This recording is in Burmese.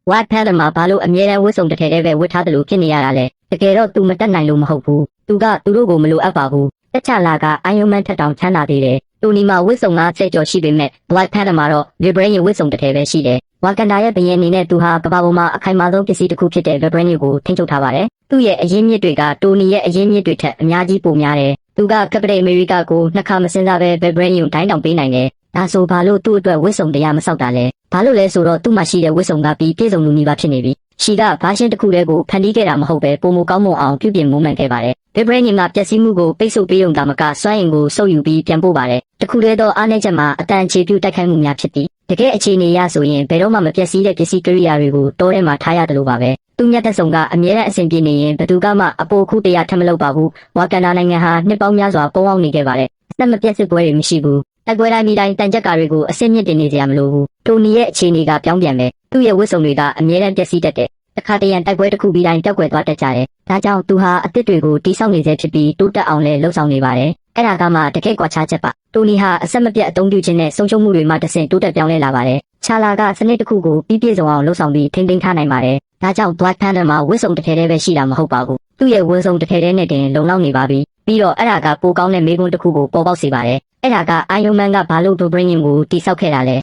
Black Panther မှာဘာလို့အမြဲတမ်းဝတ်စုံတစ်ထည်တည်းပဲဝတ်ထားတယ်လို့ဖြစ်နေရတာလဲတကယ်တော့ तू မတက်နိုင်လို့မဟုတ်ဘူးသူကသူတို့ကိုမလိုအပ်ပါဘူးတက်ချလာက Iron Man ထက်တောင်ချမ်းသာသေးတယ်တိုနီမှာဝတ်စုံကဆက်ကျော်ရှိပေမဲ့ Black Panther မှာတော့ Vibranium ဝတ်စုံတစ်ထည်ပဲရှိတယ်ဝါကန်ဒါရဲ့ဘရင်အနေနဲ့သူဟာကမ္ဘာပေါ်မှာအခိုင်အမာဆုံးပစ္စည်းတစ်ခုဖြစ်တဲ့ Vibranium ကိုထိန်းချုပ်ထားပါတယ်သူ့ရဲ့အရင်းမြစ်တွေကတိုနီရဲ့အရင်းမြစ်တွေထက်အများကြီးပိုများတယ်သူကကပတိန်အမေရိကကိုနှစ်ခါမစင်စားပဲ Vibranium ဒိုင်းတောင်ပေးနိုင်တယ်ဒါဆိုဘာလို့သူ့အတွက်ဝတ်စုံတရားမဆောက်တာလဲဘာလို့လဲဆိုတော့သူ့မှာရှိတဲ့ဝတ်စုံကပြီးပြည့်စုံလူနီးပါးဖြစ်နေပြီရှီကဘာရှင်းတစ်ခုတည်းကိုဖန်တီးခဲ့တာမဟုတ်ပဲပုံမကောင်းမွန်အောင်ပြုပြင်မွမ်းမံခဲ့ပါတယ်။ Vibranium ကပျက်စီးမှုကိုပိတ်ဆို့ပေးုံသာမကစွမ်းအင်ကိုစုပ်ယူပြီးပြန်ပို့ပါတယ်။တခုတည်းသောအားနည်းချက်မှာအတန်အခြေပြုတိုက်ခိုက်မှုများဖြစ်ပြီးတကယ်အခြေအနေရဆိုရင်ဘယ်တော့မှမပျက်စီးတဲ့ပစ္စည်းကိရိယာတွေကိုတောထဲမှာထားရတယ်လို့ပါပဲ။သူ့မြတ်သက်ဆောင်ကအမြဲတမ်းအဆင်ပြေနေရင်ဘယ်သူကမှအပိုခုတရားထပ်မလုပ်ပါဘူး။ဝါကန်ဒါနိုင်ငံဟာနှစ်ပေါင်းများစွာပုံအောင်နေခဲ့ပါတယ်။စက်မပြတ်စစ်ပွဲတွေမရှိဘူး။တိုက်ပွဲတိုင်းမိတိုင်းတန်ကြက်ကာတွေကိုအဆင့်မြင့်တင်နေကြရမလို့ဘူး။တိုနီရဲ့အခြေအနေကပြောင်းပြန်ပဲ။သူ့ရဲ့ဝတ်စုံတွေကအမြဲတမ်းပျက်စီးတတ်တယ်တခါတရံတိုက်ပွဲတစ်ခုပြီးတိုင်းတောက်ွယ်သွားတတ်ကြတယ်။ဒါကြောင့်သူဟာအသစ်တွေကိုတိစောက်နေစေဖြစ်ပြီးတိုးတက်အောင်လည်းလှုပ်ဆောင်နေပါတယ်။အဲ့ဒါကမှတကယ့်ကွာခြားချက်ပါ။တိုနီဟာအဆက်မပြတ်အသုံးပြုခြင်းနဲ့ဆုံးရှုံးမှုတွေမှတဆင့်တိုးတက်ပြောင်းလဲလာပါတယ်။ချာလာကစနစ်တစ်ခုကိုပြီးပြည့်စုံအောင်လှုပ်ဆောင်ပြီးထိန်းသိမ်းထားနိုင်ပါတယ်။ဒါကြောင့် Black Panther မှာဝတ်စုံတစ်ထည်တည်းပဲရှိတာမဟုတ်ပါဘူး။သူ့ရဲ့ဝတ်စုံတစ်ထည်တည်းနဲ့တင်လုံလောက်နေပါပြီ။ပြီးတော့အဲ့ဒါကပိုကောင်းတဲ့မေးခွန်းတစ်ခုကိုပေါ်ပေါက်စေပါတယ်။အဲ့ဒါက Iron Man ကဘာလို့ Vibranium ကိုတိစောက်ခဲ့တာလဲ